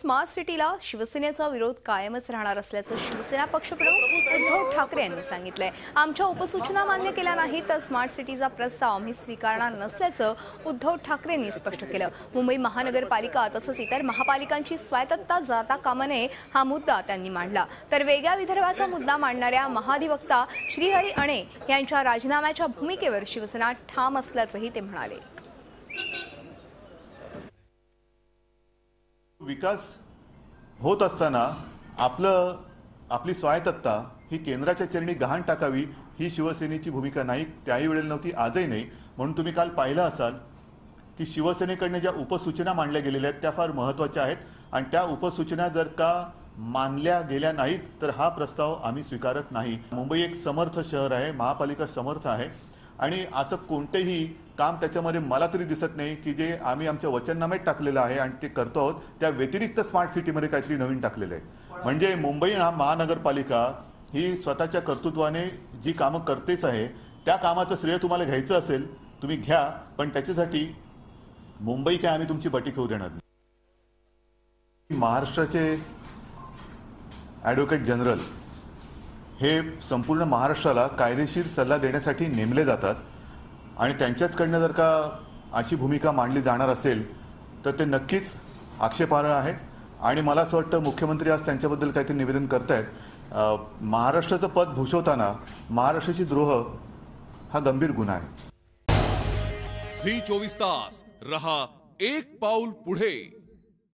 Smart सिटीला शिवसेनेचा विरोध कायमच राहणार असल्याचं शिवसेना पक्षप्रमुख उद्धव ठाकरे यांनी सांगितलंय। आमच्या उपसूचना मान्य केल्या नाहीत तर स्मार्ट सिटीचा प्रस्ताव आम्ही स्वीकारणार नसल्याचं उद्धव ठाकरेंनी स्पष्ट केलं। मुंबई महानगरपालिका तसंच इतर महापालिकांची स्वायत्तता जाता कामा नये हा मुद्दा त्यांनी मांडला। तर वेगळ्या विदर्भाचा मुद्दा मांडणाऱ्या महाधिवक्ता श्रीहरी अणे यांच्या राजीनाम्याच्या भूमिकेवर शिवसेना ठाम असल्याचंही ते म्हणाले। विकास होत असताना आपली स्वायत्तता ही केंद्राच्या चरणी गहाण टाकावी ही शिवसेनेची भूमिका नाही, त्याही वेळेला नव्हती, आजही नाही। म्हणून तुम्ही काल पाहिलं असाल की शिवसेनेकडनं ज्या उपसूचना मांडल्या गेलेल्या आहेत त्या फार महत्त्वाच्या आहेत आणि त्या उपसूचना जर का मानल्या गेल्या नाहीत तर हा प्रस्ताव आम्ही स्वीकारत नाही। मुंबई एक समर्थ शहर आहे, महापालिका समर्थ आहे आणि असं कोणतेही काम त्याच्यामध्ये मला तरी दिसत नाही की जे आम्ही आमच्या वचननाम्यात टाकलेलं आहे आणि ते करतो आहोत त्या व्यतिरिक्त स्मार्ट सिटीमध्ये काहीतरी नवीन टाकलेलं आहे। म्हणजे मुंबई महानगरपालिका ही स्वतःच्या कर्तृत्वाने जी कामं करतेच आहे त्या कामाचं श्रेय तुम्हाला घ्यायचं असेल तुम्ही घ्या, पण त्याच्यासाठी मुंबई काय आम्ही तुमची बटी खेळू देणार नाही। महाराष्ट्राचे ॲडव्होकेट जनरल हे संपूर्ण महाराष्ट्राला कायदेशीर सल्ला देण्यासाठी नेमले जातात आणि त्यांच्याचकडनं जर का अशी भूमिका मांडली जाणार असेल तर ते नक्कीच आक्षेपार्ह आहे आणि मला असं वाटतं मुख्यमंत्री आज त्यांच्याबद्दल काहीतरी निवेदन करतायत। महाराष्ट्राचं पद भूषवताना महाराष्ट्राची द्रोह हा गंभीर गुन्हा आहे। झी 24 तास रहा एक पाऊल पुढे।